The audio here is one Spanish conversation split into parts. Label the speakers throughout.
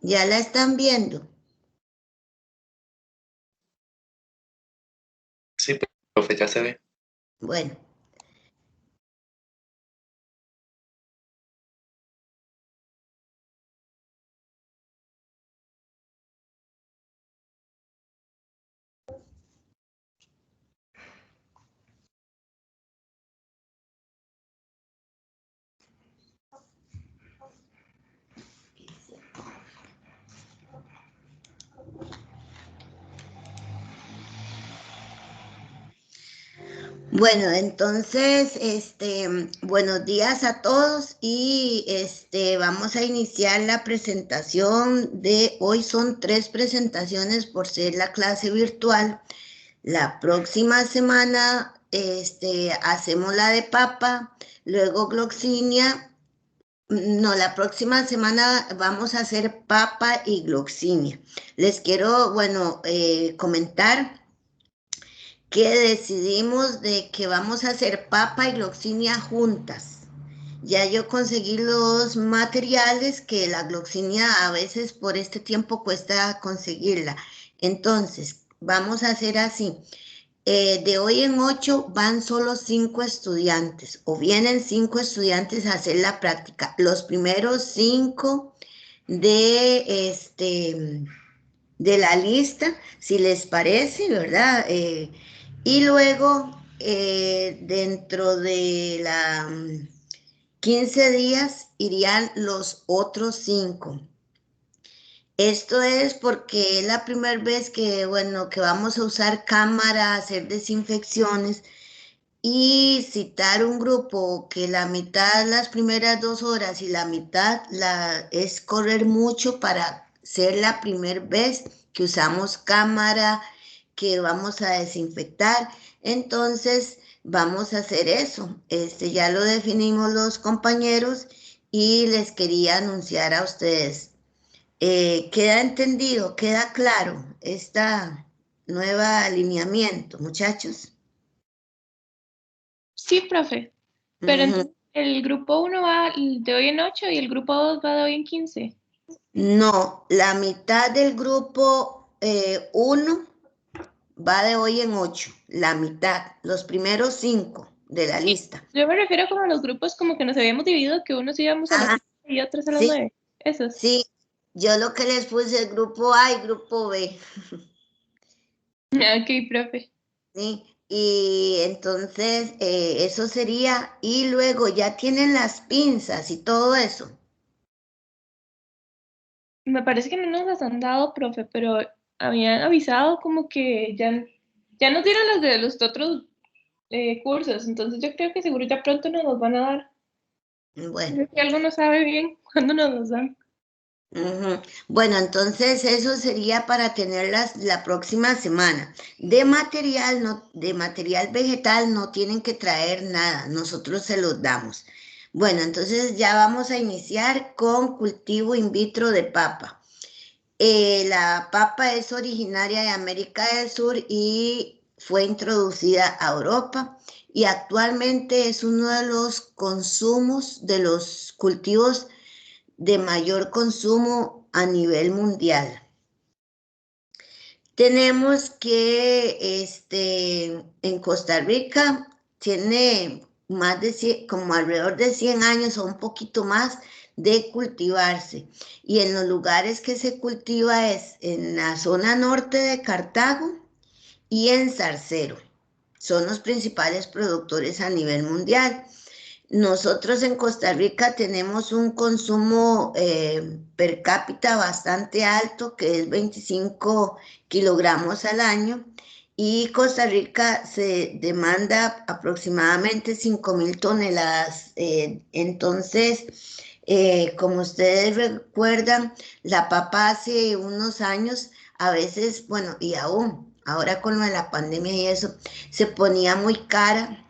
Speaker 1: ¿Ya la están viendo?
Speaker 2: Sí, profe, ya se ve.
Speaker 1: Bueno. Bueno, entonces, buenos días a todos y vamos a iniciar la presentación de hoy. Son 3 presentaciones por ser la clase virtual. La próxima semana, hacemos la de papa, luego gloxinia. No, la próxima semana vamos a hacer papa y gloxinia. Les quiero, bueno, comentar que decidimos de que vamos a hacer papa y gloxinia juntas. Ya yo conseguí los materiales que la gloxinia a veces por este tiempo cuesta conseguirla. Entonces, vamos a hacer así. De hoy en 8 van solo 5 estudiantes o vienen 5 estudiantes a hacer la práctica. Los primeros 5 de, de la lista, si les parece, ¿verdad? Y luego, dentro de la 15 días, irían los otros 5. Esto es porque es la primera vez que, bueno, que vamos a usar cámara, hacer desinfecciones y citar un grupo que la mitad las primeras 2 horas y la mitad es correr mucho para ser la primera vez que usamos cámara, que vamos a desinfectar. Entonces vamos a hacer eso. Ya lo definimos los compañeros y les quería anunciar a ustedes. ¿Queda entendido? ¿Queda claro esta nueva alineamiento, muchachos?
Speaker 3: Sí, profe. Pero
Speaker 1: Ujú.
Speaker 3: entonces el grupo 1 va de hoy en 8 y el grupo 2 va de hoy en 15.
Speaker 1: No, la mitad del grupo 1 va de hoy en 8, la mitad, los primeros 5 de la
Speaker 3: Sí,
Speaker 1: lista.
Speaker 3: yo me refiero como a los grupos como que nos habíamos dividido, que unos íbamos a las
Speaker 1: Ajá,
Speaker 3: 7 y otros a las
Speaker 1: sí,
Speaker 3: 9. Esos.
Speaker 1: sí, yo lo que les puse el grupo A y grupo B,
Speaker 3: Ok, profe.
Speaker 1: ¿sí? Y entonces eso sería, y luego ya tienen las pinzas y todo eso.
Speaker 3: Me parece que no nos las han dado, profe, pero habían avisado como que ya nos dieron las de los otros cursos, entonces yo creo que seguro ya pronto nos los van a dar.
Speaker 1: Bueno.
Speaker 3: Si alguno sabe bien cuándo nos los dan.
Speaker 1: Ujú. Bueno, entonces eso sería para tenerlas la próxima semana. De material, no, de material vegetal no tienen que traer nada, nosotros se los damos. Bueno, entonces ya vamos a iniciar con cultivo in vitro de papa. La papa es originaria de América del Sur y fue introducida a Europa y actualmente es uno de los consumos de los cultivos de mayor consumo a nivel mundial. Tenemos que en Costa Rica tiene más de 100, como alrededor de 100 años o un poquito más de cultivarse. Y en los lugares que se cultiva es en la zona norte de Cartago y en Zarcero. Son los principales productores a nivel mundial. Nosotros en Costa Rica tenemos un consumo per cápita bastante alto, que es 25 kilogramos al año, y Costa Rica se demanda aproximadamente 5.000 toneladas. Entonces, como ustedes recuerdan, la papa hace unos años, a veces, bueno, y aún, ahora con lo de la pandemia y eso, se ponía muy cara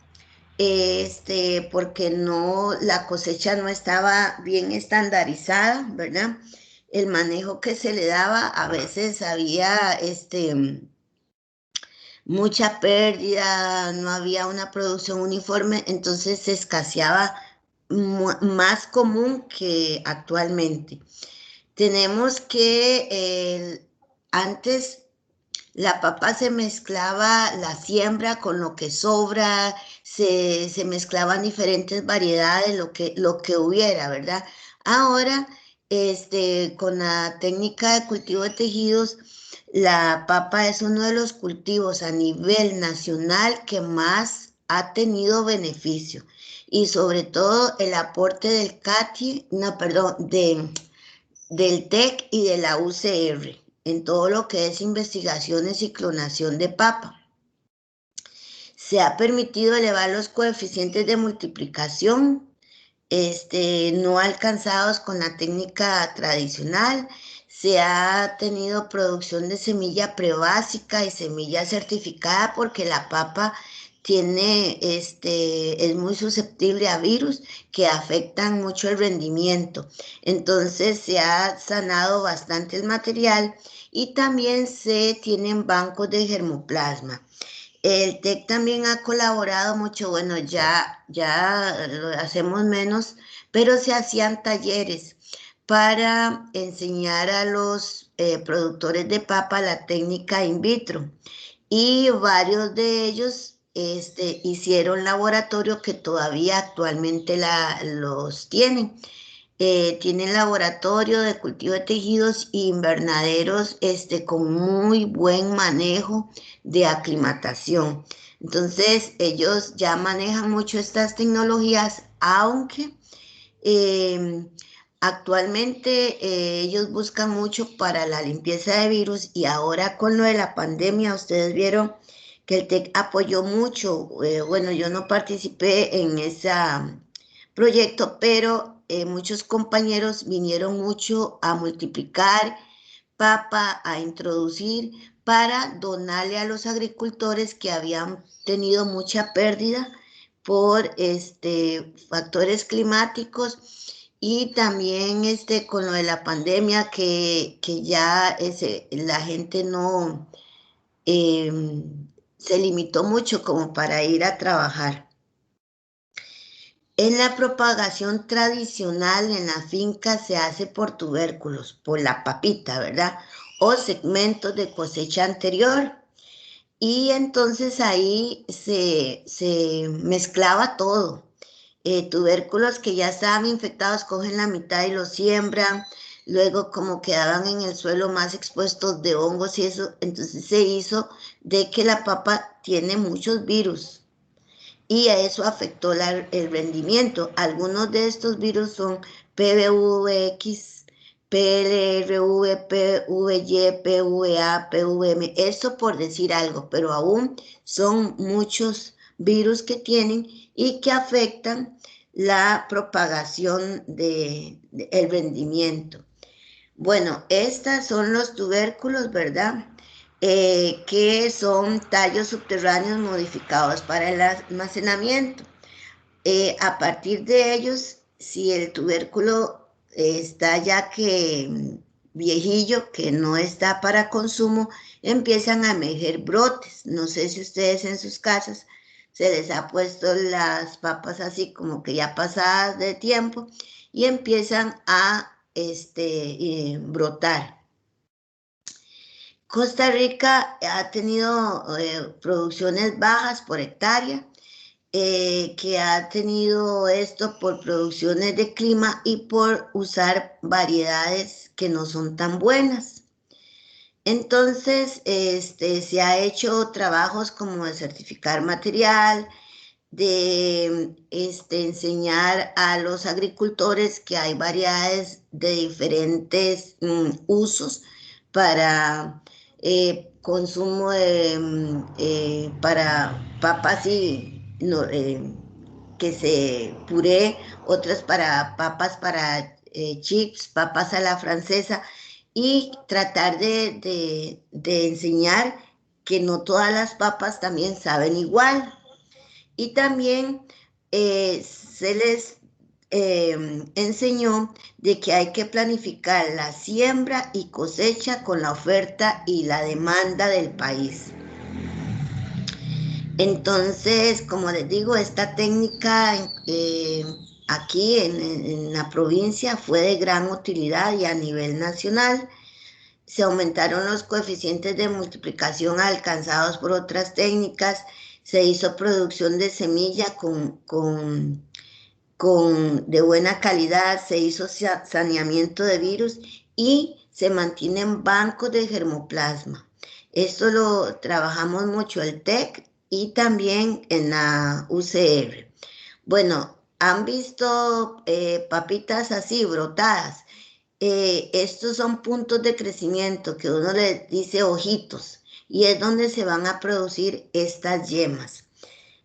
Speaker 1: porque no, la cosecha no estaba bien estandarizada, ¿verdad? El manejo que se le daba, a veces había mucha pérdida, no había una producción uniforme, entonces se escaseaba más común que actualmente. tenemos que antes la papa se mezclaba la siembra con lo que sobra, se mezclaban diferentes variedades, lo que hubiera, ¿verdad? Ahora, con la técnica de cultivo de tejidos, la papa es uno de los cultivos a nivel nacional que más ha tenido beneficio y sobre todo el aporte del CATI, no, perdón, del TEC y de la UCR en todo lo que es investigaciones y clonación de papa. Se ha permitido elevar los coeficientes de multiplicación no alcanzados con la técnica tradicional. Se ha tenido producción de semilla prebásica y semilla certificada porque la papa tiene, es muy susceptible a virus que afectan mucho el rendimiento. Entonces se ha sanado bastante el material y también se tienen bancos de germoplasma. El TEC también ha colaborado mucho, bueno, ya lo hacemos menos, pero se hacían talleres para enseñar a los productores de papa la técnica in vitro y varios de ellos hicieron laboratorio que todavía actualmente los tienen. Tienen laboratorio de cultivo de tejidos y invernaderos con muy buen manejo de aclimatación. Entonces, ellos ya manejan mucho estas tecnologías, aunque eh, actualmente ellos buscan mucho para la limpieza de virus y ahora con lo de la pandemia, ustedes vieron que el TEC apoyó mucho. Bueno, yo no participé en ese proyecto, pero muchos compañeros vinieron mucho a multiplicar papa, a introducir para donarle a los agricultores que habían tenido mucha pérdida por factores climáticos y también con lo de la pandemia que ya la gente no eh, se limitó mucho como para ir a trabajar. En la propagación tradicional en la finca se hace por tubérculos, por la papita, ¿verdad? O segmentos de cosecha anterior. Y entonces ahí se mezclaba todo. Tubérculos que ya estaban infectados cogen la mitad y los siembran. Luego como quedaban en el suelo más expuestos de hongos y eso, entonces se hizo de que la papa tiene muchos virus y a eso afectó el rendimiento. Algunos de estos virus son PVX, PLRV, PVY, PVA, PVM, eso por decir algo, pero aún son muchos virus que tienen y que afectan la propagación del rendimiento. Bueno, estos son los tubérculos, ¿verdad? Que son tallos subterráneos modificados para el almacenamiento. A partir de ellos, si el tubérculo está ya que viejillo, que no está para consumo, empiezan a emerger brotes. No sé si ustedes en sus casas se les ha puesto las papas así como que ya pasadas de tiempo y empiezan a brotar. Costa Rica ha tenido producciones bajas por hectárea, que ha tenido esto por producciones de clima y por usar variedades que no son tan buenas. Entonces, se ha hecho trabajos como de certificar material, de enseñar a los agricultores que hay variedades de diferentes usos para consumo para papas y no, que se puré, otras para papas para chips, papas a la francesa y tratar de enseñar que no todas las papas también saben igual. Y también se les enseñó de que hay que planificar la siembra y cosecha con la oferta y la demanda del país. Entonces, como les digo, esta técnica aquí en la provincia fue de gran utilidad y a nivel nacional. Se aumentaron los coeficientes de multiplicación alcanzados por otras técnicas, se hizo producción de semilla de buena calidad, se hizo saneamiento de virus y se mantienen bancos de germoplasma. Esto lo trabajamos mucho el TEC y también en la UCR. Bueno, ¿han visto papitas así brotadas? Estos son puntos de crecimiento que uno le dice ojitos y es donde se van a producir estas yemas.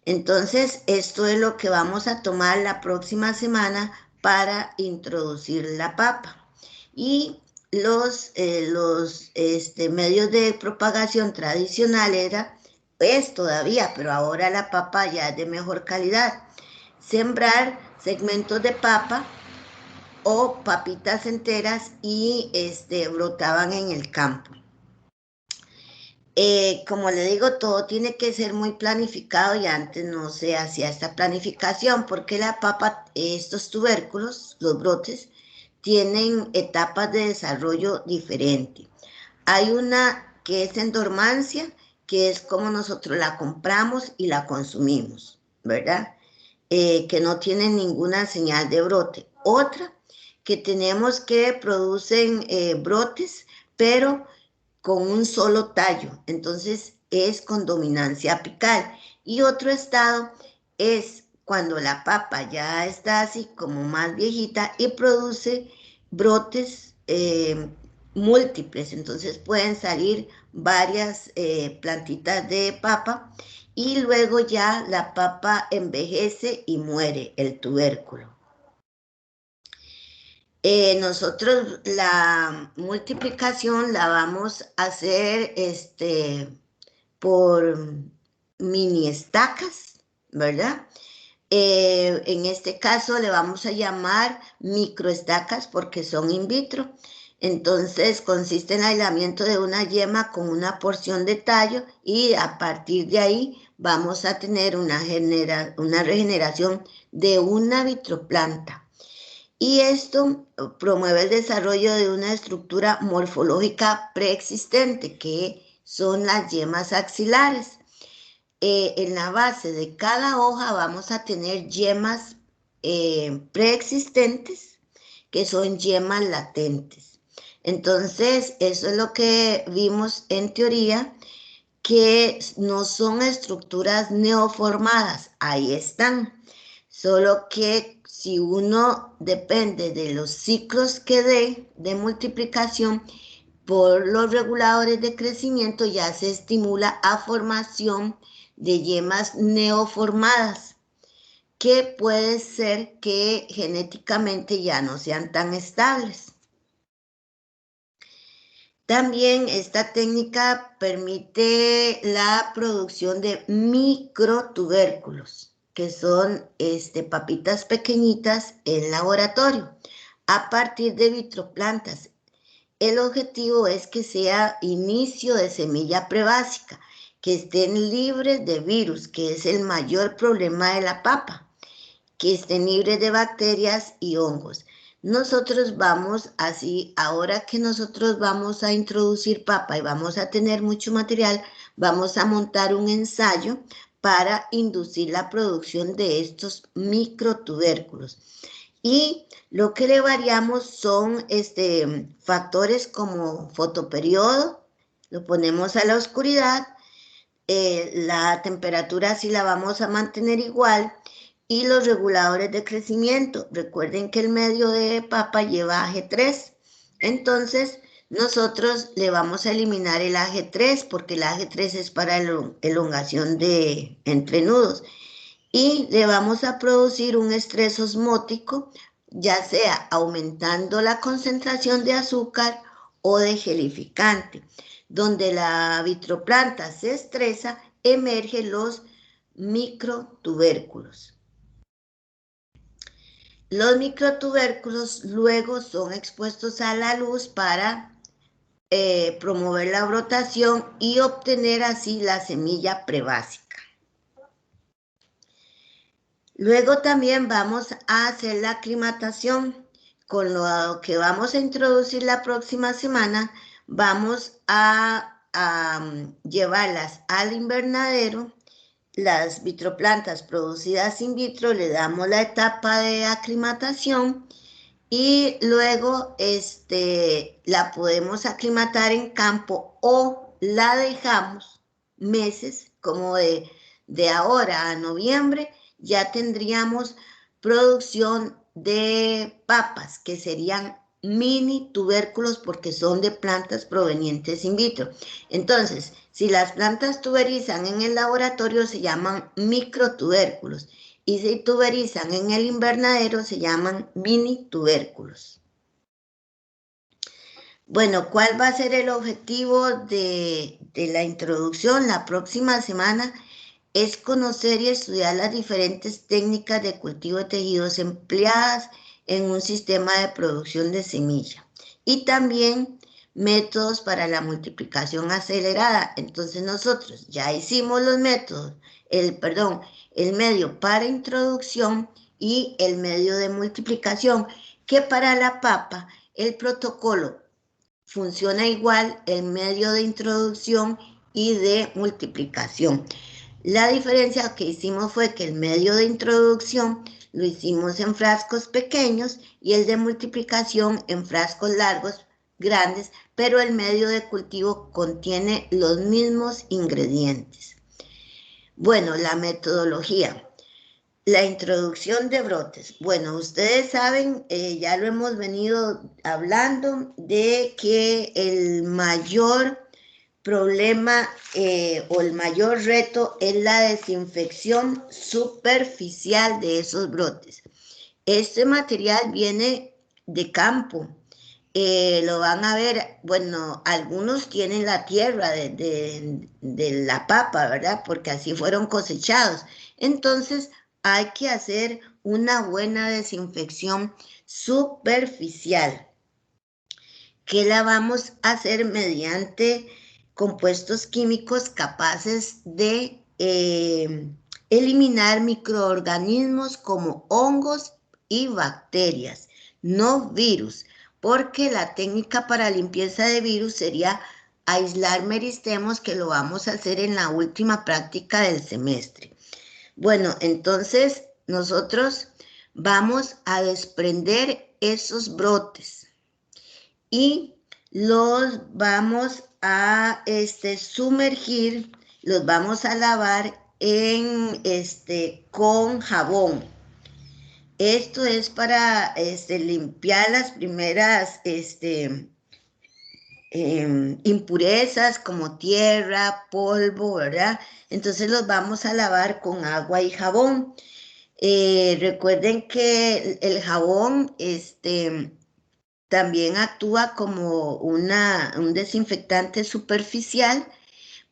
Speaker 1: Entonces, esto es lo que vamos a tomar la próxima semana para introducir la papa. Y los medios de propagación tradicional es todavía, pero ahora la papa ya es de mejor calidad. Sembrar segmentos de papa o papitas enteras y brotaban en el campo. Como le digo, todo tiene que ser muy planificado y antes no se hacía esta planificación porque la papa, estos tubérculos, los brotes, tienen etapas de desarrollo diferentes. Hay una que es en dormancia, que es como nosotros la compramos y la consumimos, ¿verdad? Que no tiene ninguna señal de brote. Otra que tenemos que producen brotes, pero con un solo tallo, entonces es con dominancia apical. Y otro estado es cuando la papa ya está así como más viejita y produce brotes múltiples, entonces pueden salir varias plantitas de papa y luego ya la papa envejece y muere el tubérculo. Nosotros la multiplicación la vamos a hacer por mini estacas, ¿verdad? En este caso le vamos a llamar microestacas porque son in vitro. Entonces consiste en el aislamiento de una yema con una porción de tallo y a partir de ahí vamos a tener una regeneración de una vitroplanta. Y esto promueve el desarrollo de una estructura morfológica preexistente, que son las yemas axilares. En la base de cada hoja vamos a tener yemas preexistentes, que son yemas latentes. Entonces, eso es lo que vimos en teoría, que no son estructuras neoformadas, ahí están, solo que si uno depende de los ciclos que dé de multiplicación por los reguladores de crecimiento, ya se estimula a formación de yemas neoformadas, que puede ser que genéticamente ya no sean tan estables. También esta técnica permite la producción de microtubérculos, que son papitas pequeñitas en laboratorio, a partir de vitroplantas. El objetivo es que sea inicio de semilla prebásica, que estén libres de virus, que es el mayor problema de la papa, que estén libres de bacterias y hongos. Nosotros vamos así, ahora que nosotros vamos a introducir papa y vamos a tener mucho material, vamos a montar un ensayo para inducir la producción de estos microtubérculos. Y lo que le variamos son factores como fotoperiodo, lo ponemos a la oscuridad, la temperatura sí la vamos a mantener igual, y los reguladores de crecimiento. Recuerden que el medio de papa lleva AG3, entonces nosotros le vamos a eliminar el AG3 porque el AG3 es para elongación de entrenudos y le vamos a producir un estrés osmótico, ya sea aumentando la concentración de azúcar o de gelificante. Donde la vitroplanta se estresa, emergen los microtubérculos. Los microtubérculos luego son expuestos a la luz para promover la brotación y obtener así la semilla prebásica. Luego también vamos a hacer la aclimatación. Con lo que vamos a introducir la próxima semana, vamos a llevarlas al invernadero. Las vitroplantas producidas in vitro, le damos la etapa de aclimatación y luego la podemos aclimatar en campo o la dejamos meses, como de ahora a noviembre, ya tendríamos producción de papas, que serían mini tubérculos porque son de plantas provenientes in vitro. Entonces, si las plantas tuberizan en el laboratorio se llaman microtubérculos y si tuberizan en el invernadero se llaman mini tubérculos. Bueno, ¿cuál va a ser el objetivo de la introducción la próxima semana? Es conocer y estudiar las diferentes técnicas de cultivo de tejidos empleadas en un sistema de producción de semilla y también métodos para la multiplicación acelerada. Entonces nosotros ya hicimos los métodos, el medio para introducción y el medio de multiplicación, que para la papa el protocolo funciona igual, el medio de introducción y de multiplicación. La diferencia que hicimos fue que el medio de introducción lo hicimos en frascos pequeños y el de multiplicación en frascos largos, grandes, pero el medio de cultivo contiene los mismos ingredientes. Bueno, la metodología. La introducción de brotes. Bueno, ustedes saben, ya lo hemos venido hablando, de que el mayor problema o el mayor reto es la desinfección superficial de esos brotes. Este material viene de campo. Lo van a ver, bueno, algunos tienen la tierra de la papa, ¿verdad? Porque así fueron cosechados. Entonces hay que hacer una buena desinfección superficial, que la vamos a hacer mediante compuestos químicos capaces de eliminar microorganismos como hongos y bacterias, no virus, porque la técnica para limpieza de virus sería aislar meristemos, que lo vamos a hacer en la última práctica del semestre. Bueno, entonces nosotros vamos a desprender esos brotes y los vamos a sumergir, los vamos a lavar con jabón. Esto es para limpiar las primeras impurezas como tierra, polvo, ¿verdad? Entonces los vamos a lavar con agua y jabón. Recuerden que el jabón también actúa como un desinfectante superficial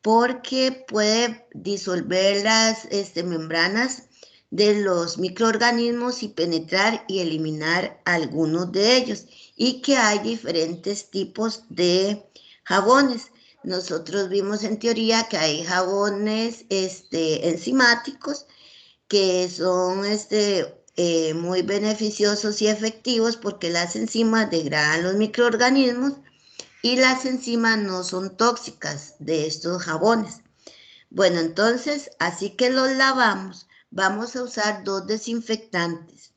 Speaker 1: porque puede disolver las membranas de los microorganismos y penetrar y eliminar algunos de ellos, y que hay diferentes tipos de jabones. Nosotros vimos en teoría que hay jabones enzimáticos que son muy beneficiosos y efectivos porque las enzimas degradan los microorganismos y las enzimas no son tóxicas de estos jabones. Bueno, entonces, así que los lavamos, vamos a usar dos desinfectantes,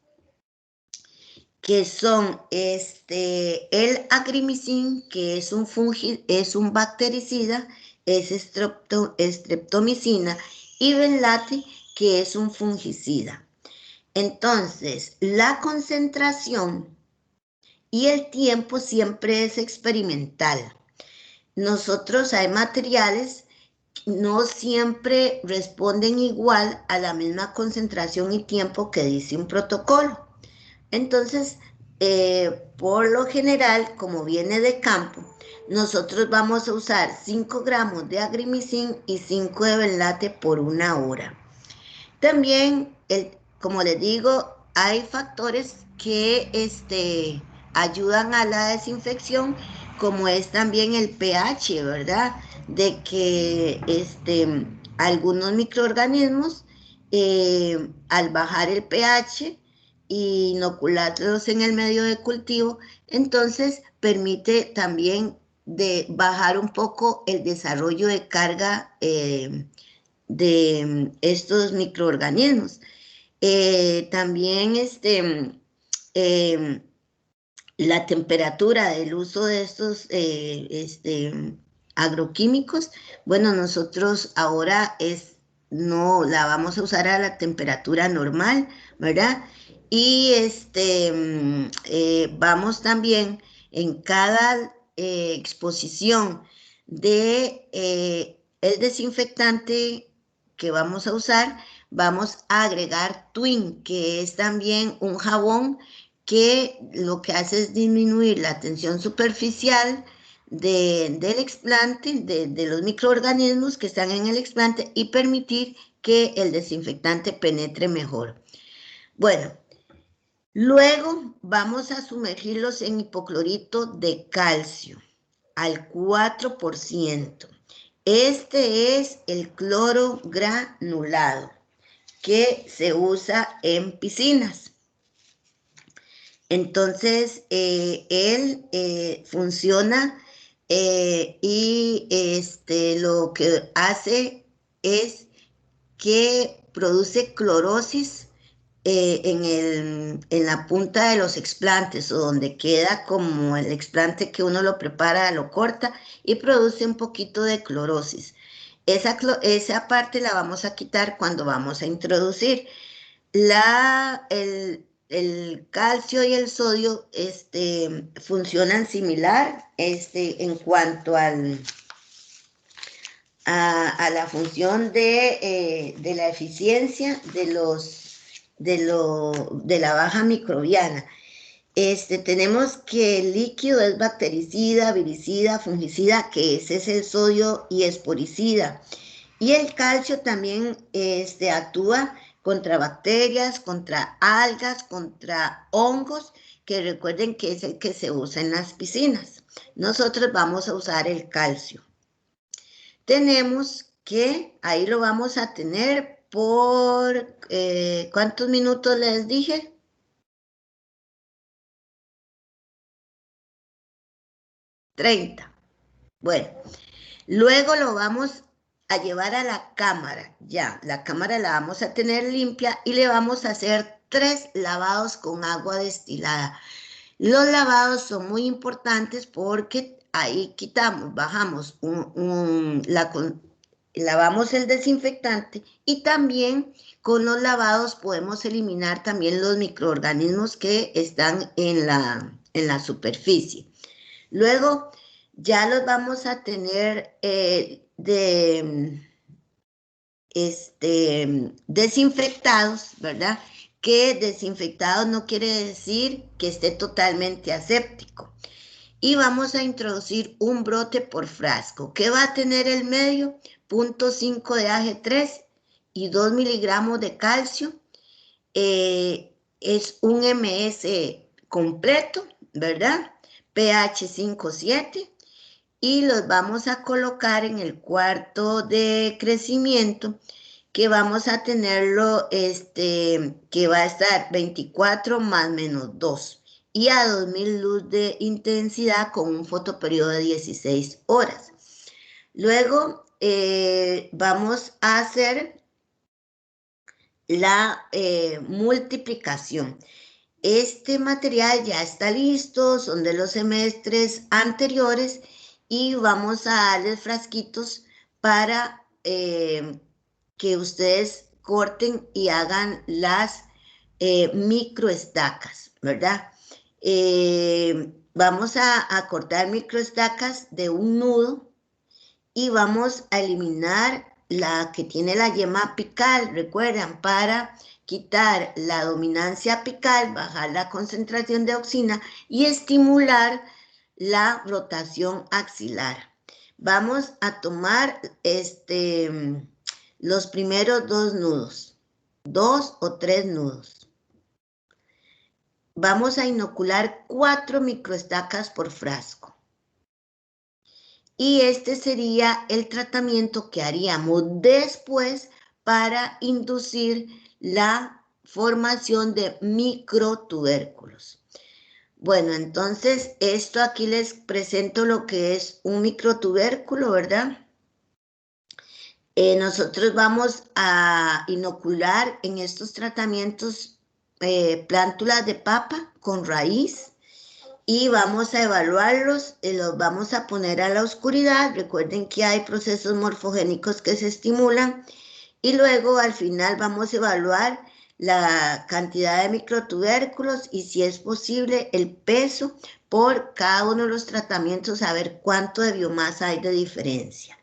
Speaker 1: que son el agrimicin, que es un bactericida, es streptomicina, y benlate, que es un fungicida. Entonces, la concentración y el tiempo siempre es experimental. Nosotros hay materiales no siempre responden igual a la misma concentración y tiempo que dice un protocolo. Entonces, por lo general, como viene de campo, nosotros vamos a usar 5 gramos de agrimicin y 5 de benlate por 1 hora. También, como les digo, hay factores que ayudan a la desinfección, como es también el pH, ¿verdad? De que algunos microorganismos al bajar el pH y inocularlos en el medio de cultivo, entonces permite también de bajar un poco el desarrollo de carga de estos microorganismos. También la temperatura del uso de estos agroquímicos, bueno, nosotros ahora no la vamos a usar a la temperatura normal, ¿verdad? Y vamos también en cada exposición de el desinfectante que vamos a usar, vamos a agregar Twin, que es también un jabón que lo que hace es disminuir la tensión superficial del explante, de los microorganismos que están en el explante y permitir que el desinfectante penetre mejor. Bueno, luego vamos a sumergirlos en hipoclorito de calcio al 4%. Este es el cloro granulado que se usa en piscinas. Entonces, él funciona y lo que hace es que produce clorosis en la punta de los explantes o donde queda como el explante que uno lo prepara, lo corta y produce un poquito de clorosis. Esa parte la vamos a quitar cuando vamos a introducir. El calcio y el sodio funcionan similar en cuanto a la función de la eficiencia de la baja microbiana. Tenemos que el líquido es bactericida, viricida, fungicida, que ese es el sodio y esporicida. Y el calcio también actúa contra bacterias, contra algas, contra hongos, que recuerden que es el que se usa en las piscinas. Nosotros vamos a usar el calcio. Tenemos que, ahí lo vamos a tener por, ¿cuántos minutos les dije? 30. Bueno, luego lo vamos a llevar a la cámara. Ya, la cámara la vamos a tener limpia y le vamos a hacer 3 lavados con agua destilada. Los lavados son muy importantes porque ahí quitamos, bajamos, lavamos el desinfectante y también con los lavados podemos eliminar también los microorganismos que están en la superficie. Luego ya los vamos a tener desinfectados, ¿verdad? Que desinfectados no quiere decir que esté totalmente aséptico. Y vamos a introducir un brote por frasco. ¿Qué va a tener el medio? 0.5 de AG3 y 2 miligramos de calcio. Es un MS completo, ¿verdad? pH 5.7. Y los vamos a colocar en el cuarto de crecimiento, que vamos a tenerlo, que va a estar 24 más menos 2 y a 2000 luz de intensidad con un fotoperiodo de 16 horas. Luego vamos a hacer la multiplicación. Este material ya está listo, son de los semestres anteriores y vamos a darles frasquitos para que ustedes corten y hagan las microestacas, ¿verdad? Vamos a cortar microestacas de un nudo y vamos a eliminar la que tiene la yema apical, recuerdan, para quitar la dominancia apical, bajar la concentración de auxina y estimular la rotación axilar. Vamos a tomar los primeros 2 nudos, 2 o 3 nudos. Vamos a inocular 4 microestacas por frasco. Y este sería el tratamiento que haríamos después para inducir la formación de microtubérculos. Bueno, entonces esto aquí les presento lo que es un microtubérculo, ¿verdad? Nosotros vamos a inocular en estos tratamientos plántulas de papa con raíz y vamos a evaluarlos, los vamos a poner a la oscuridad. Recuerden que hay procesos morfogénicos que se estimulan y luego al final vamos a evaluar la cantidad de microtubérculos y si es posible el peso por cada uno de los tratamientos, a ver cuánto de biomasa hay de diferencia.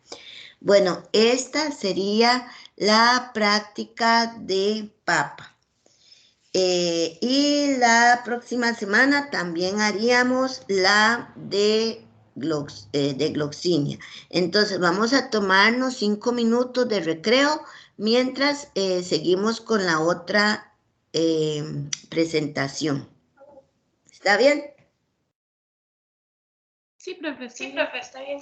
Speaker 1: Bueno, esta sería la práctica de papa. Y la próxima semana también haríamos la de gloxinia. Entonces vamos a tomarnos 5 minutos de recreo mientras seguimos con la otra presentación. ¿Está bien?
Speaker 3: Sí, profe,
Speaker 2: Está bien.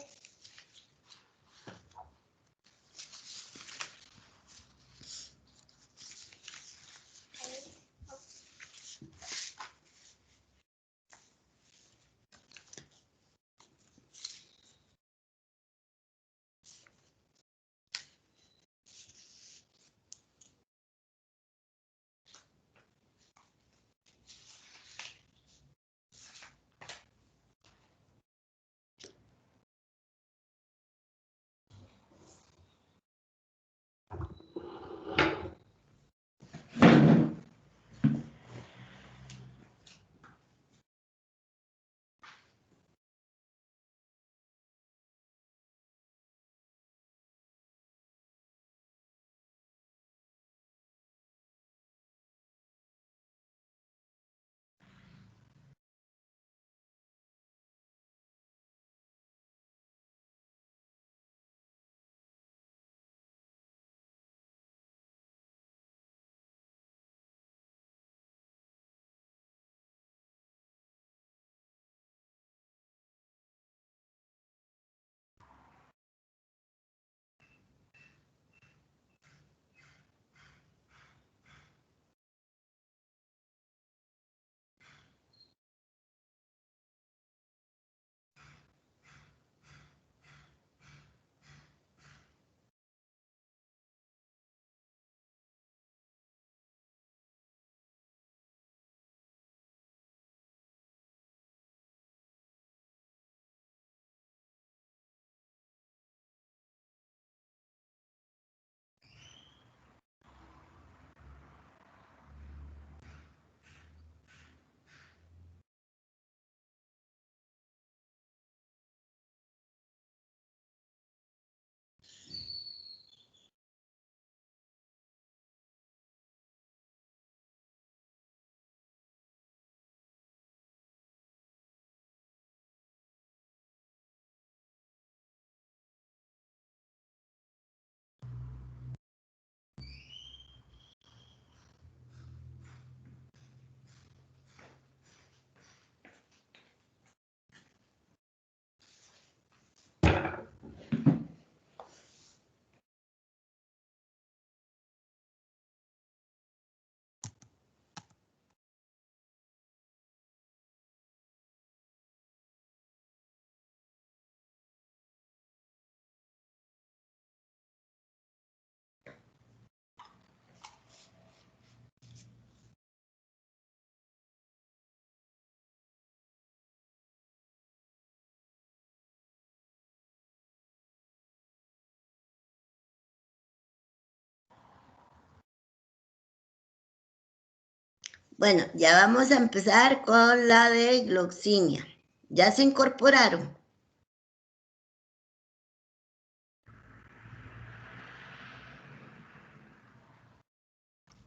Speaker 1: Bueno, ya vamos a empezar con la de gloxinia. ¿Ya se incorporaron?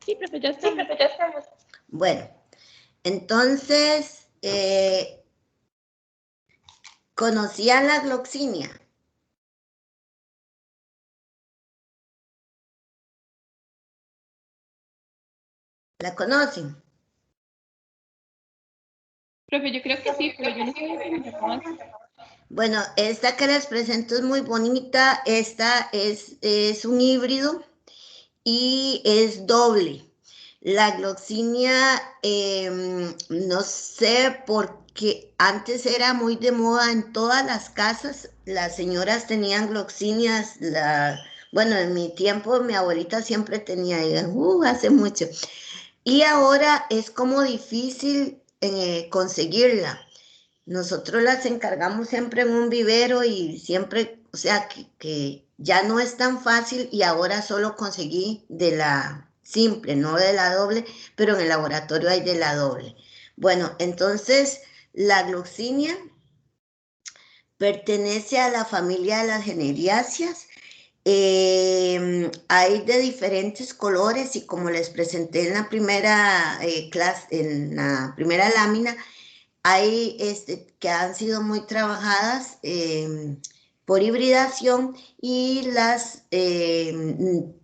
Speaker 3: sí, profe, ya estamos.
Speaker 2: Ya estamos.
Speaker 1: Bueno, entonces, ¿conocían la gloxinia? ¿La conocen?
Speaker 3: Profe, yo creo que sí, pero yo no sé cómo se llama.
Speaker 1: Bueno, esta que les presento es muy bonita. Esta es un híbrido y es doble. La gloxinia, no sé por qué, antes era muy de moda en todas las casas, las señoras tenían gloxinias, bueno, en mi tiempo mi abuelita siempre tenía, hace mucho, y ahora es como difícil conseguirla. Nosotros las encargamos siempre en un vivero y siempre, o sea, que ya no es tan fácil y ahora solo conseguí de la simple, no de la doble, pero en el laboratorio hay de la doble. Bueno, entonces la gloxinia pertenece a la familia de las generiáceas. Hay de diferentes colores y como les presenté en la primera clase, en la primera lámina, hay que han sido muy trabajadas por hibridación y las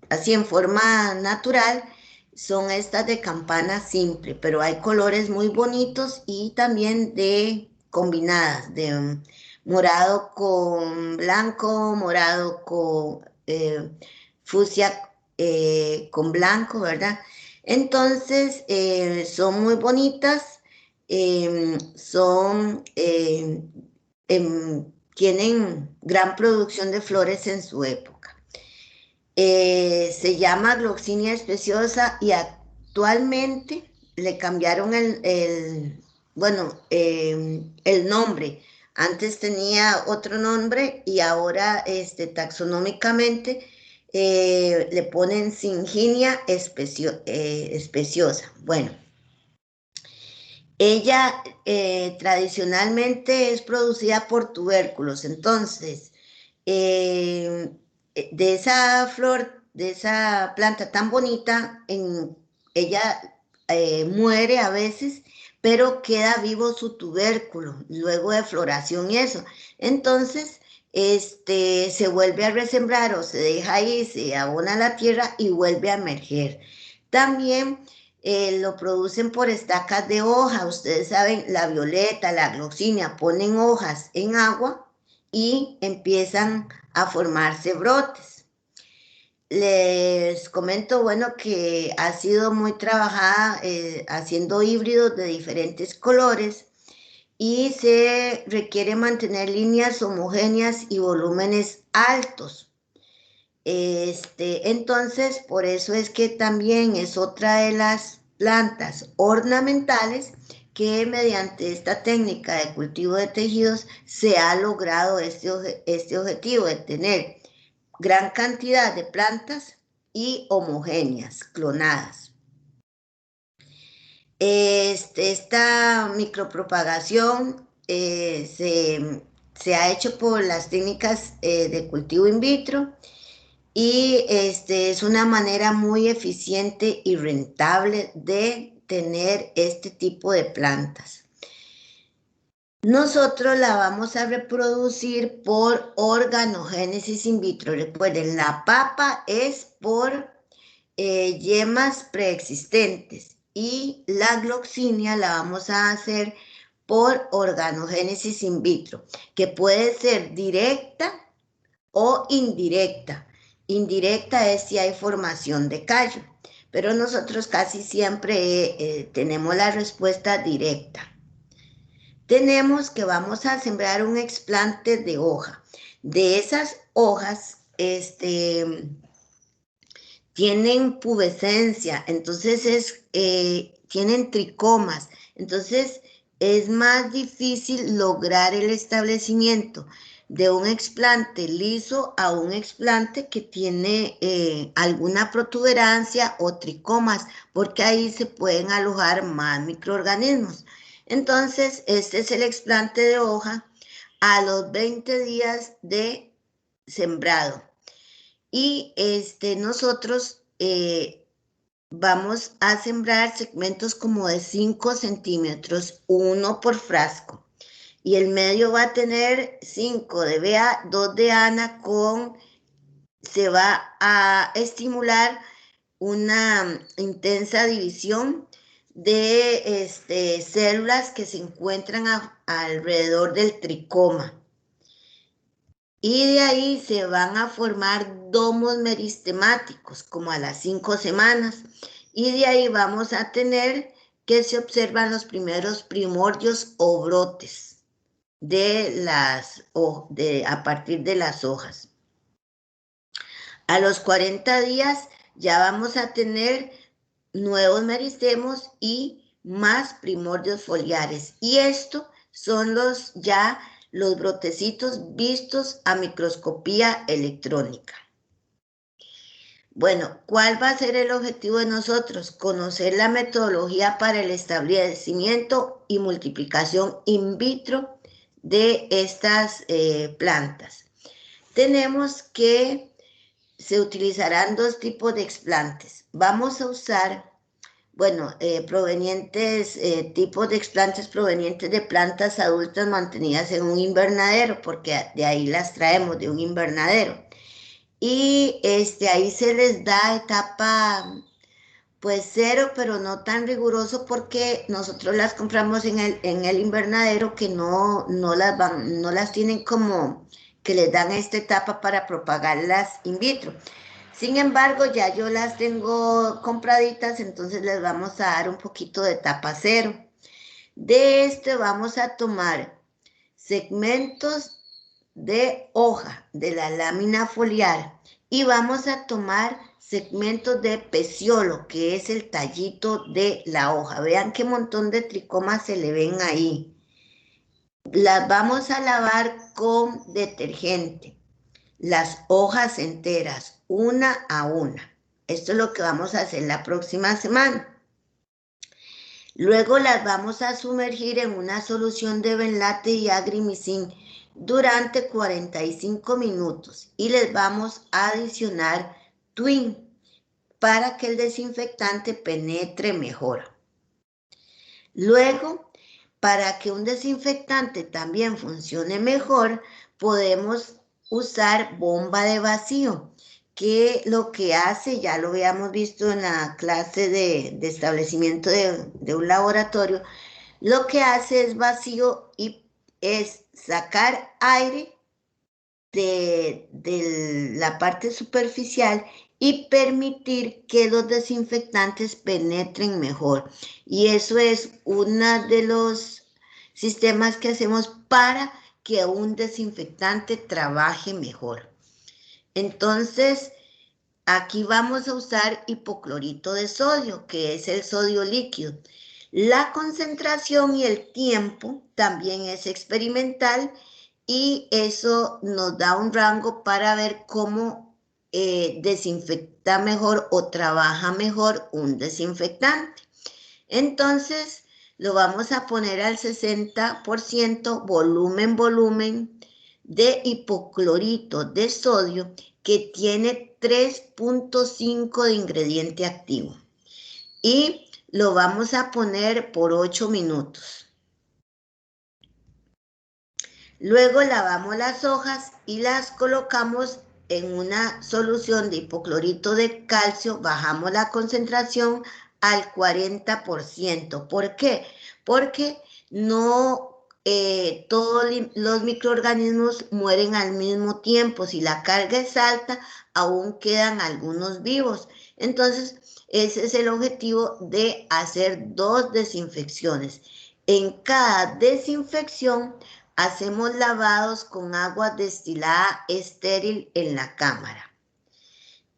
Speaker 1: así en forma natural son estas de campana simple, pero hay colores muy bonitos y también de combinadas, de morado con blanco, morado con fucsia con blanco, ¿verdad? Entonces son muy bonitas, son, tienen gran producción de flores en su época. Se llama Gloxinia especiosa y actualmente le cambiaron bueno, el nombre. Antes tenía otro nombre y ahora taxonómicamente le ponen Syngynia especiosa. Bueno, ella tradicionalmente es producida por tubérculos, entonces de esa flor, de esa planta tan bonita, ella muere a veces, pero queda vivo su tubérculo luego de floración y eso. Entonces, se vuelve a resembrar o se deja ahí, se abona la tierra y vuelve a emerger. También lo producen por estacas de hoja. Ustedes saben, la violeta, la gloxinia, ponen hojas en agua y empiezan a formarse brotes. Les comento, bueno, que ha sido muy trabajada haciendo híbridos de diferentes colores y se requiere mantener líneas homogéneas y volúmenes altos. Entonces, por eso es que también es otra de las plantas ornamentales que mediante esta técnica de cultivo de tejidos se ha logrado este objetivo de tener gran cantidad de plantas y homogéneas, clonadas. Esta micropropagación se ha hecho por las técnicas de cultivo in vitro y es una manera muy eficiente y rentable de tener este tipo de plantas. Nosotros la vamos a reproducir por organogénesis in vitro. Recuerden, la papa es por yemas preexistentes y la gloxinia la vamos a hacer por organogénesis in vitro, que puede ser directa o indirecta. Indirecta es si hay formación de callo, pero nosotros casi siempre tenemos la respuesta directa. Tenemos que vamos a sembrar un explante de hoja. De esas hojas, tienen pubescencia, entonces tienen tricomas, entonces es más difícil lograr el establecimiento de un explante liso a un explante que tiene alguna protuberancia o tricomas, porque ahí se pueden alojar más microorganismos. Entonces, este es el explante de hoja a los 20 días de sembrado. Y nosotros vamos a sembrar segmentos como de 5 centímetros, uno por frasco. Y el medio va a tener 5 de Bea, 2 de Ana, se va a estimular una intensa división de células que se encuentran alrededor del tricoma. y de ahí se van a formar domos meristemáticos como a las 5 semanas y de ahí vamos a tener que se observan los primeros primordios o brotes a partir de las hojas. A los 40 días ya vamos a tener nuevos meristemos y más primordios foliares. Y esto son los brotecitos vistos a microscopía electrónica. Bueno, ¿cuál va a ser el objetivo de nosotros? Conocer la metodología para el establecimiento y multiplicación in vitro de estas plantas. Tenemos que se utilizarán dos tipos de explantes. Vamos a usar, tipos de explantes provenientes de plantas adultas mantenidas en un invernadero, porque de ahí las traemos de un invernadero. Y ahí se les da etapa pues 0, pero no tan riguroso porque nosotros las compramos en el invernadero que no las tienen como que les dan esta etapa para propagarlas in vitro. Sin embargo, ya yo las tengo compraditas, entonces les vamos a dar un poquito de etapa 0. De vamos a tomar segmentos de hoja de la lámina foliar y vamos a tomar segmentos de peciolo, que es el tallito de la hoja. Vean qué montón de tricomas se le ven ahí. Las vamos a lavar con detergente, las hojas enteras, una a una. Esto es lo que vamos a hacer la próxima semana. Luego las vamos a sumergir en una solución de benlate y agrimicin durante 45 minutos y les vamos a adicionar Twin para que el desinfectante penetre mejor. Luego, para que un desinfectante también funcione mejor, podemos usar bomba de vacío, que lo que hace, ya lo habíamos visto en la clase de establecimiento de un laboratorio, lo que hace es vacío y es sacar aire de la parte superficial y permitir que los desinfectantes penetren mejor. Y eso es uno de los sistemas que hacemos para que un desinfectante trabaje mejor. Entonces, aquí vamos a usar hipoclorito de sodio, que es el sodio líquido. La concentración y el tiempo también es experimental y eso nos da un rango para ver cómo desinfecta mejor o trabaja mejor un desinfectante. Entonces, lo vamos a poner al 60% volumen de hipoclorito de sodio que tiene 3.5 de ingrediente activo. Y lo vamos a poner por 8 minutos. Luego lavamos las hojas y las colocamos en una solución de hipoclorito de calcio, bajamos la concentración al 40%. ¿Por qué? Porque no todos los microorganismos mueren al mismo tiempo. Si la carga es alta, aún quedan algunos vivos. Entonces, ese es el objetivo de hacer 2 desinfecciones. En cada desinfección, hacemos lavados con agua destilada estéril en la cámara.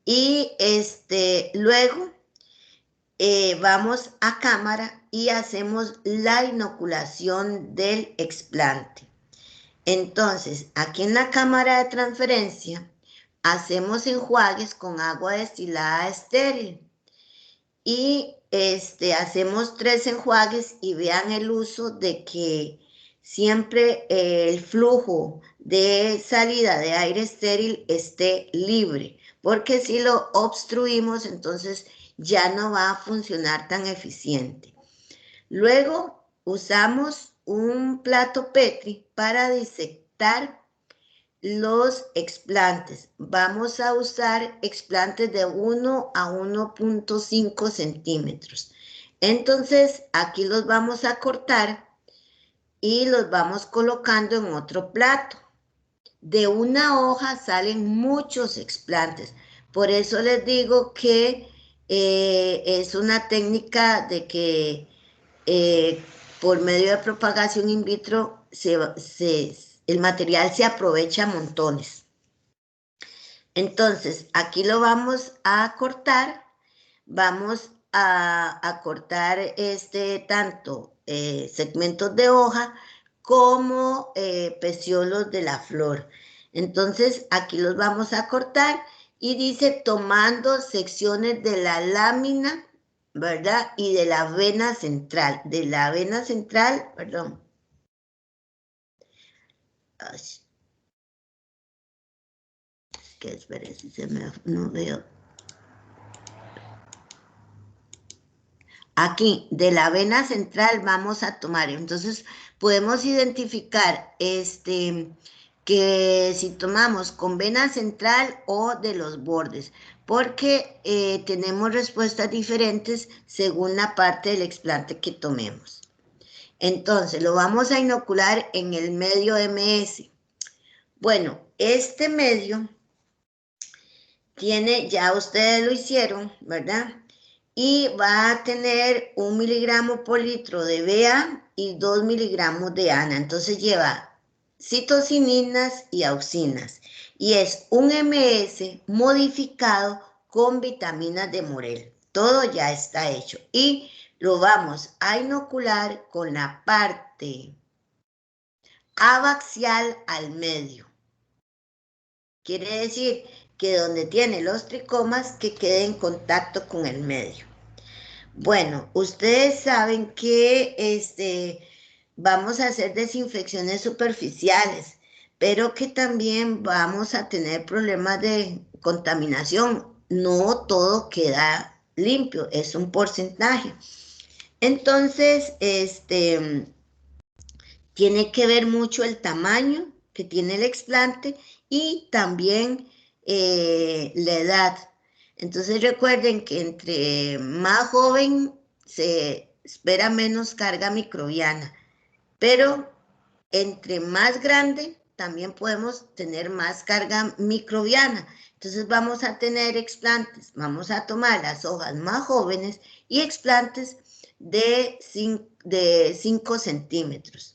Speaker 1: Y luego vamos a cámara y hacemos la inoculación del explante. Entonces, aquí en la cámara de transferencia, hacemos enjuagues con agua destilada estéril. Y hacemos 3 enjuagues y vean el uso de que siempre el flujo de salida de aire estéril esté libre, porque si lo obstruimos, entonces ya no va a funcionar tan eficiente. Luego usamos un plato Petri para disectar los explantes. Vamos a usar explantes de 1 a 1.5 centímetros. Entonces, aquí los vamos a cortar y los vamos colocando en otro plato. de una hoja salen muchos explantes. Por eso les digo que es una técnica de que por medio de propagación in vitro el material se aprovecha montones. Entonces, aquí lo vamos a cortar. Vamos a cortar tanto segmentos de hoja como peciolos de la flor. Entonces, aquí los vamos a cortar y dice tomando secciones de la lámina, ¿verdad? Y de la vena central. De la vena central, perdón. Ay, que espere si se me... no veo. Aquí, de la vena central vamos a tomar. Entonces, podemos identificar que si tomamos con vena central o de los bordes, porque tenemos respuestas diferentes según la parte del explante que tomemos. Entonces, lo vamos a inocular en el medio MS. Bueno, este medio tiene, ya ustedes lo hicieron, ¿verdad? Y va a tener 1 miligramo por litro de BA y 2 miligramos de ANA. Entonces lleva citocininas y auxinas. Y es un MS modificado con vitaminas de Morel. Todo ya está hecho. Y lo vamos a inocular con la parte abaxial al medio. Quiere decir que donde tiene los tricomas, que quede en contacto con el medio. Bueno, ustedes saben que vamos a hacer desinfecciones superficiales, pero que también vamos a tener problemas de contaminación. No todo queda limpio, es un porcentaje. Entonces, tiene que ver mucho el tamaño que tiene el explante y también la edad. Entonces recuerden que entre más joven se espera menos carga microbiana, pero entre más grande también podemos tener más carga microbiana. Entonces vamos a tener explantes, vamos a tomar las hojas más jóvenes y explantes de 5 centímetros.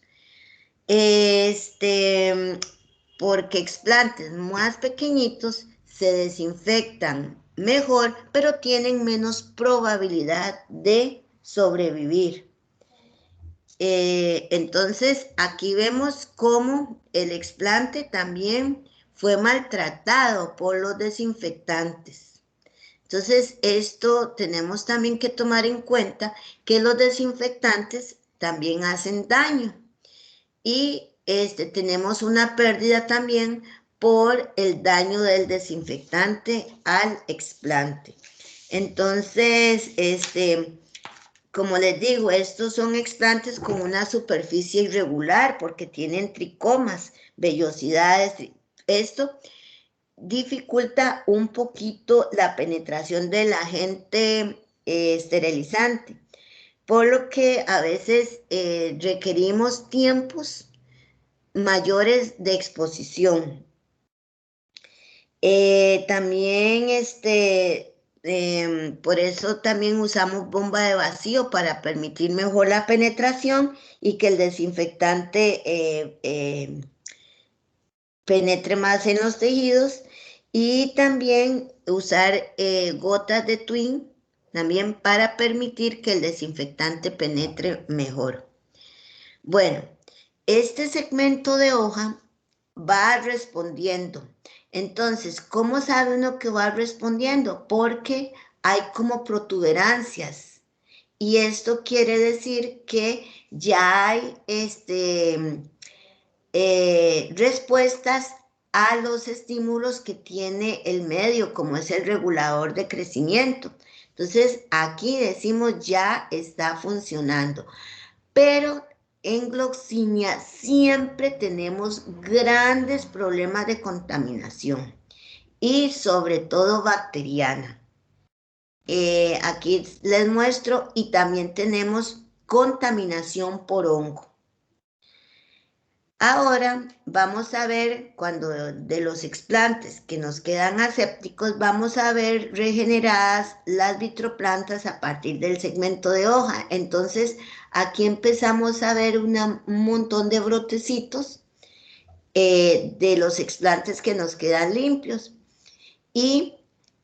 Speaker 1: Porque explantes más pequeñitos se desinfectan mejor, pero tienen menos probabilidad de sobrevivir. Entonces, aquí vemos cómo el explante también fue maltratado por los desinfectantes. Entonces, esto tenemos también que tomar en cuenta que los desinfectantes también hacen daño. Y tenemos una pérdida también por el daño del desinfectante al explante. Entonces, como les digo, estos son explantes con una superficie irregular porque tienen tricomas, vellosidades. Esto dificulta un poquito la penetración del agente esterilizante, por lo que a veces requerimos tiempos mayores de exposición. También por eso también usamos bomba de vacío para permitir mejor la penetración y que el desinfectante penetre más en los tejidos, y también usar gotas de Twin también para permitir que el desinfectante penetre mejor. Bueno, este segmento de hoja va respondiendo. Entonces, ¿cómo sabe uno que va respondiendo? Porque hay como protuberancias. Y esto quiere decir que ya hay respuestas a los estímulos que tiene el medio, como es el regulador de crecimiento. Entonces, aquí decimos ya está funcionando. Pero en Gloxinia siempre tenemos grandes problemas de contaminación y sobre todo bacteriana. Aquí les muestro, y también tenemos contaminación por hongo. Ahora vamos a ver cuando de los explantes que nos quedan asépticos, vamos a ver regeneradas las vitroplantas a partir del segmento de hoja. Entonces aquí empezamos a ver un montón de brotecitos de los explantes que nos quedan limpios. Y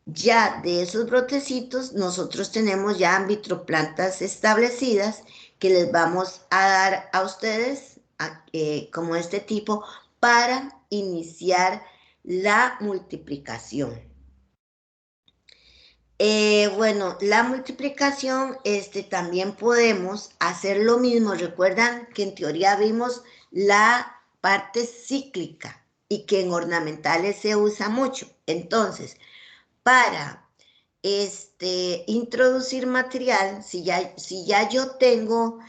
Speaker 1: ya de esos brotecitos nosotros tenemos ya vitroplantas establecidas que les vamos a dar a ustedes como este tipo para iniciar la multiplicación. Bueno, la multiplicación también podemos hacer lo mismo. Recuerdan que en teoría vimos la parte cíclica y que en ornamentales se usa mucho. Entonces, para introducir material, si ya yo tengo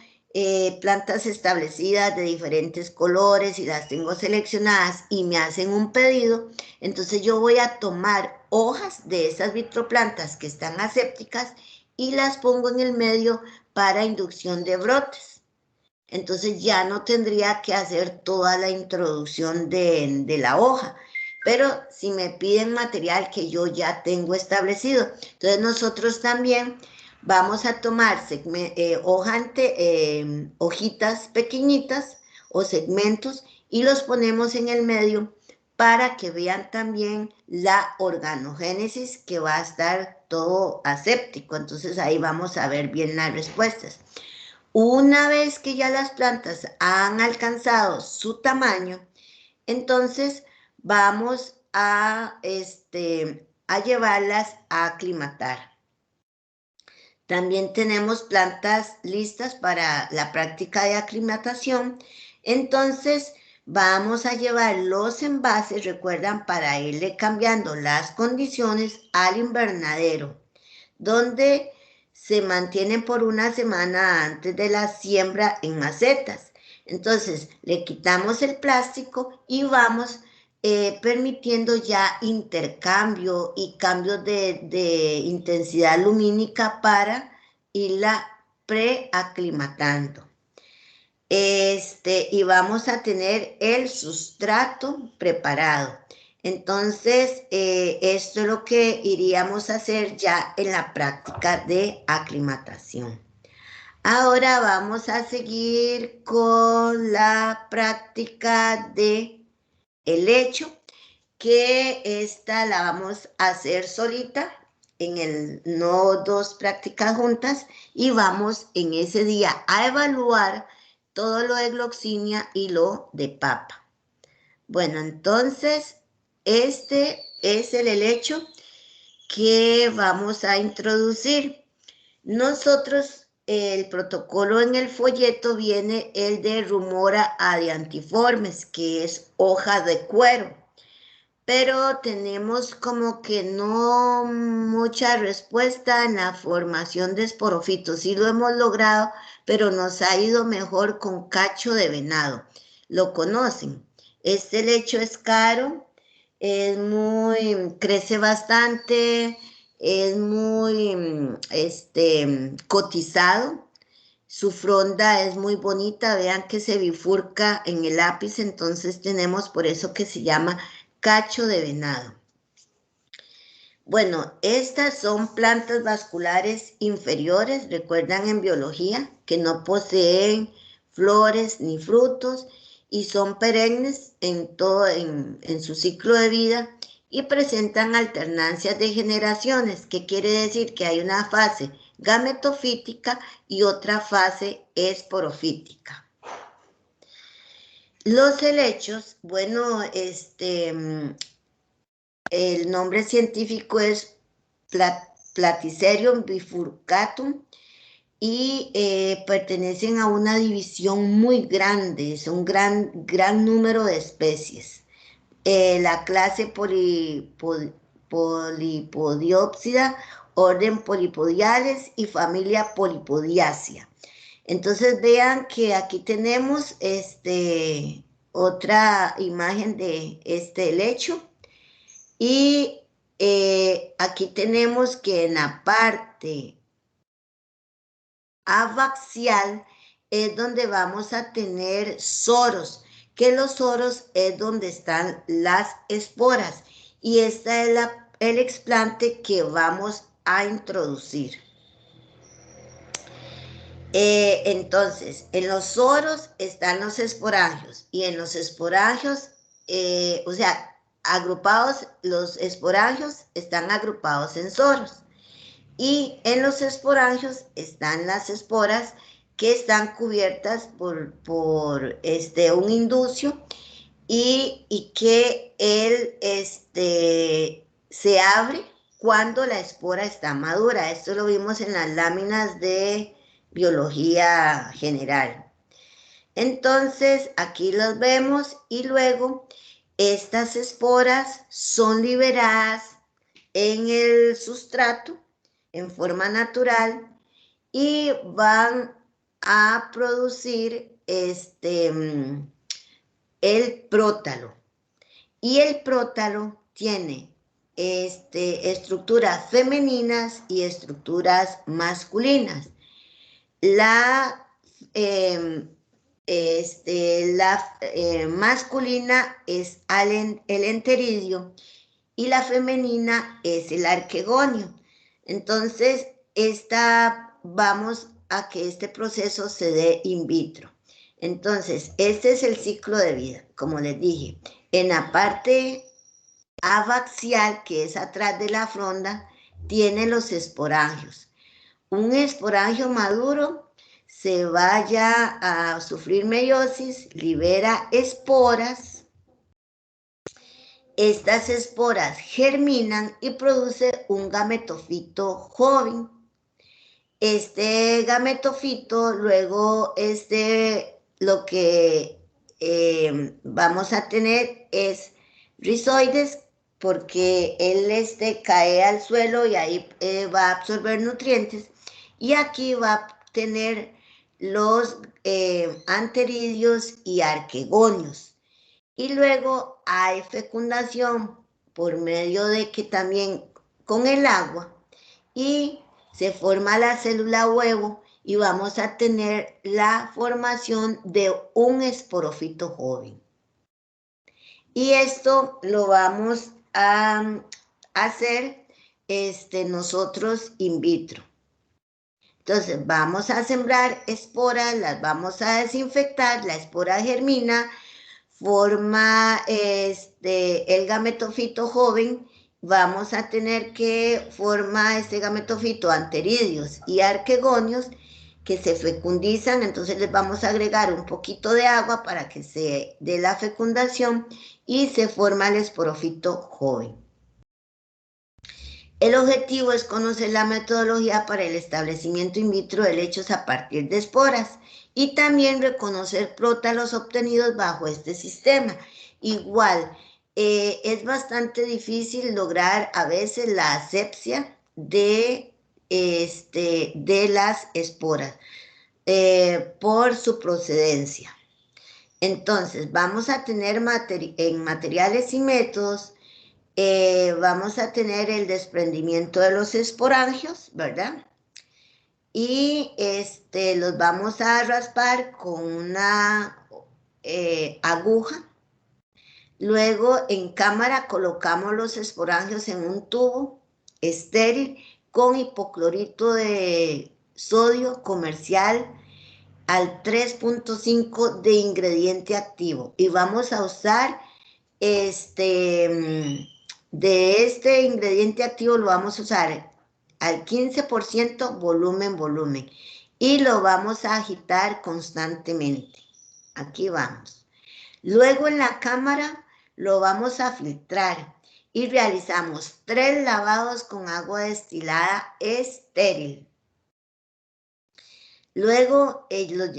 Speaker 1: plantas establecidas de diferentes colores y las tengo seleccionadas y me hacen un pedido, entonces yo voy a tomar hojas de esas vitroplantas que están asépticas y las pongo en el medio para inducción de brotes. Entonces ya no tendría que hacer toda la introducción de la hoja. Pero si me piden material que yo ya tengo establecido, entonces nosotros también vamos a tomar hojitas pequeñitas o segmentos y los ponemos en el medio para que vean también la organogénesis que va a estar todo aséptico. Entonces ahí vamos a ver bien las respuestas. Una vez que ya las plantas han alcanzado su tamaño, entonces vamos a llevarlas a aclimatar. También tenemos plantas listas para la práctica de aclimatación. Entonces vamos a llevar los envases, recuerdan, para irle cambiando las condiciones al invernadero, donde se mantienen por una semana antes de la siembra en macetas. Entonces le quitamos el plástico y vamos permitiendo ya intercambio y cambios de intensidad lumínica para irla preaclimatando. Y vamos a tener el sustrato preparado. Entonces, esto es lo que iríamos a hacer ya en la práctica de aclimatación. Ahora vamos a seguir con la práctica de helecho, que esta la vamos a hacer solita, no dos prácticas juntas, y vamos en ese día a evaluar todo lo de gloxinia y lo de papa. Bueno, entonces, este es el helecho que vamos a introducir. Nosotros, el protocolo en el folleto viene el de Rumora adiantiformes, que es hoja de cuero. Pero tenemos como que no mucha respuesta en la formación de esporofitos. Sí lo hemos logrado, pero nos ha ido mejor con cacho de venado. ¿Lo conocen? Este helecho es caro, crece bastante, es muy cotizado. Su fronda es muy bonita, vean que se bifurca en el ápice, entonces tenemos por eso que se llama cacho de venado. Bueno, estas son plantas vasculares inferiores, recuerdan en biología, que no poseen flores ni frutos y son perennes en su ciclo de vida y presentan alternancias de generaciones, que quiere decir que hay una fase gametofítica y otra fase esporofítica. Los helechos, bueno, el nombre científico es Platycerium bifurcatum y pertenecen a una división muy grande, es un gran número de especies. La clase Polipodiopsida, orden Polipodiales y familia Polipodiacea. Entonces vean que aquí tenemos otra imagen de este helecho. Y aquí tenemos que en la parte abaxial es donde vamos a tener soros que los soros es donde están las esporas. Y este es el explante que vamos a introducir. Entonces, en los soros están los esporangios y en los esporangios, o sea, agrupados, los esporangios están agrupados en soros y en los esporangios están las esporas que están cubiertas por un inducio y que se abre cuando la espora está madura. Esto lo vimos en las láminas de biología general. Entonces, aquí los vemos y luego estas esporas son liberadas en el sustrato en forma natural y van a producir el prótalo. Y el prótalo tiene estructuras femeninas y estructuras masculinas. La masculina es el enteridio y la femenina es el arquegonio. Entonces, vamos a que este proceso se dé in vitro. Entonces, este es el ciclo de vida, como les dije. En la parte abaxial, que es atrás de la fronda, tiene los esporangios. Un esporangio maduro se vaya a sufrir meiosis, libera esporas. Estas esporas germinan y produce un gametofito joven. Este gametofito luego lo que vamos a tener es rizoides, porque él cae al suelo y ahí va a absorber nutrientes, y aquí va a tener los anteridios y arquegonios. Y luego hay fecundación por medio de que también con el agua, y se forma la célula huevo y vamos a tener la formación de un esporofito joven. Y esto lo vamos a hacer nosotros in vitro. Entonces vamos a sembrar esporas, las vamos a desinfectar, la espora germina, forma el gametofito joven. Vamos a tener que formar este gametofito anteridios y arquegonios que se fecundizan. Entonces les vamos a agregar un poquito de agua para que se dé la fecundación y se forma el esporofito joven. El objetivo es conocer la metodología para el establecimiento in vitro de lechos a partir de esporas y también reconocer prótalos obtenidos bajo este sistema. Igual, es bastante difícil lograr a veces la asepsia de las esporas por su procedencia. Entonces, vamos a tener en materiales y métodos, vamos a tener el desprendimiento de los esporangios, ¿verdad? Y los vamos a raspar con una aguja. Luego en cámara colocamos los esporangios en un tubo estéril con hipoclorito de sodio comercial al 3.5 de ingrediente activo. Y vamos a usar de este ingrediente activo, lo vamos a usar al 15% volumen, y lo vamos a agitar constantemente. Aquí vamos. Luego en la cámara lo vamos a filtrar y realizamos 3 lavados con agua destilada estéril. Luego,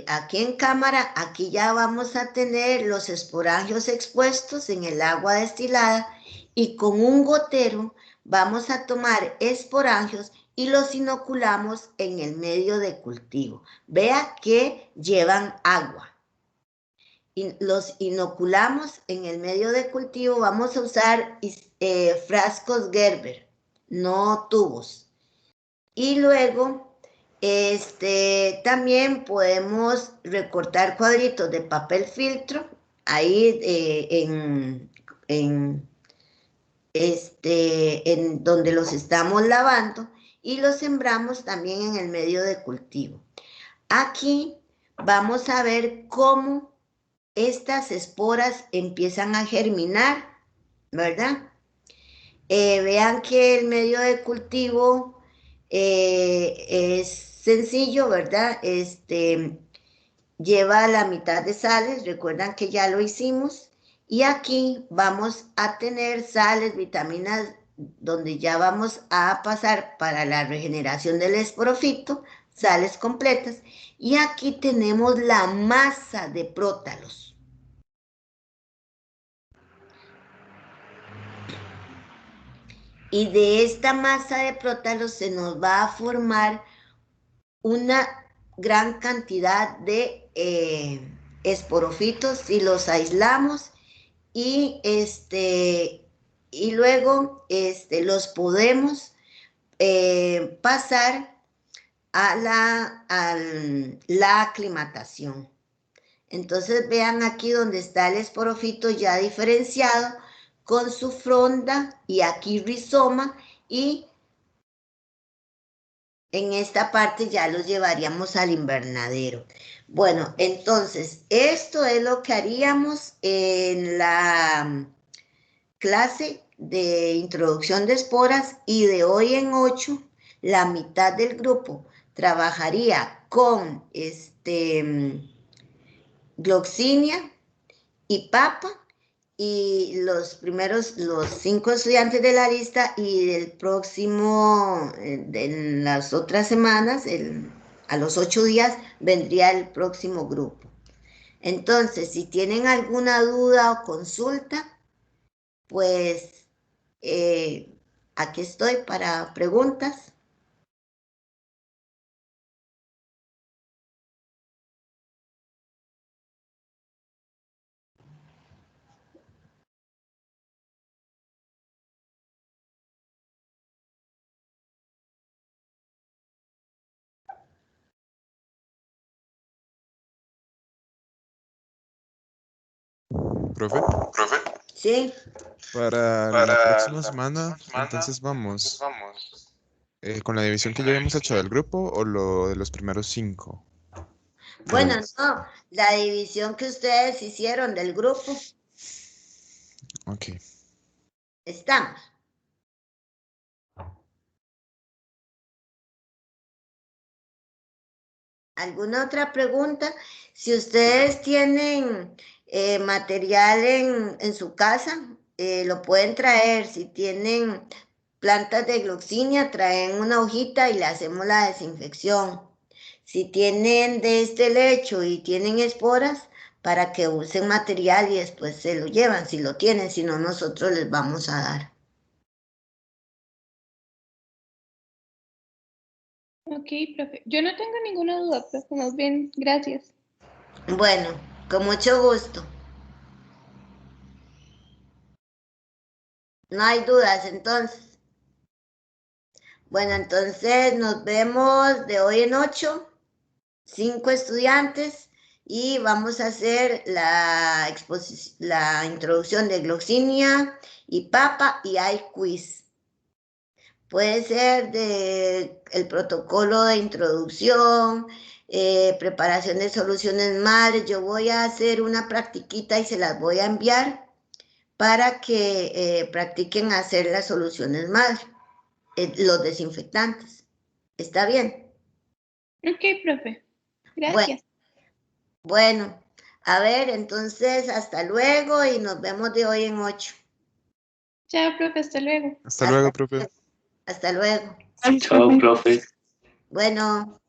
Speaker 1: aquí en cámara, aquí ya vamos a tener los esporangios expuestos en el agua destilada, y con un gotero vamos a tomar esporangios y los inoculamos en el medio de cultivo. Vea que llevan agua. Y los inoculamos en el medio de cultivo. Vamos a usar frascos Gerber, no tubos. Y luego también podemos recortar cuadritos de papel filtro ahí en donde los estamos lavando y los sembramos también en el medio de cultivo. Aquí vamos a ver cómo estas esporas empiezan a germinar, ¿verdad? Vean que el medio de cultivo es sencillo, ¿verdad? Lleva la mitad de sales, recuerdan que ya lo hicimos, y aquí vamos a tener sales, vitaminas, donde ya vamos a pasar para la regeneración del esporofito, sales completas, y aquí tenemos la masa de prótalos. Y de esta masa de prótalos se nos va a formar una gran cantidad de esporofitos si los aislamos y luego los podemos pasar a la aclimatación. Entonces vean aquí donde está el esporofito ya diferenciado con su fronda y aquí rizoma, y en esta parte ya los llevaríamos al invernadero. Bueno, entonces esto es lo que haríamos en la clase de introducción de esporas, y de hoy en 8 la mitad del grupo trabajaría con gloxinia y papa, y los 5 estudiantes de la lista, y del próximo, en las otras semanas, a los 8 días, vendría el próximo grupo. Entonces, si tienen alguna duda o consulta, pues aquí estoy para preguntas.
Speaker 4: Profe,
Speaker 1: ¿Sí?
Speaker 4: para la próxima semana, entonces vamos con la división que ya habíamos hecho del grupo o lo de los primeros 5.
Speaker 1: Bueno, no, la división que ustedes hicieron del grupo.
Speaker 4: Ok.
Speaker 1: Estamos. ¿Alguna otra pregunta? Si ustedes tienen material en su casa, lo pueden traer. Si tienen plantas de gloxinia, traen una hojita y le hacemos la desinfección. Si tienen de este lecho y tienen esporas, para que usen material y después se lo llevan, si lo tienen, si no, nosotros les vamos a dar.
Speaker 3: Ok, profe. Yo no tengo ninguna duda, profe. Más bien, gracias.
Speaker 1: Bueno, con mucho gusto. No hay dudas, entonces. Bueno, entonces nos vemos de hoy en 8, 5 estudiantes, y vamos a hacer la introducción de gloxinia y papa, y hay quiz. Puede ser el protocolo de introducción, preparación de soluciones madres. Yo voy a hacer una practiquita y se las voy a enviar para que practiquen hacer las soluciones madres, los desinfectantes. ¿Está bien?
Speaker 3: Ok, profe. Gracias.
Speaker 1: Bueno, a ver, entonces hasta luego y nos vemos de hoy en 8.
Speaker 3: Chao, profe. Hasta luego.
Speaker 4: Hasta luego, profe.
Speaker 1: Hasta luego.
Speaker 2: Chao, profe.
Speaker 1: Bueno.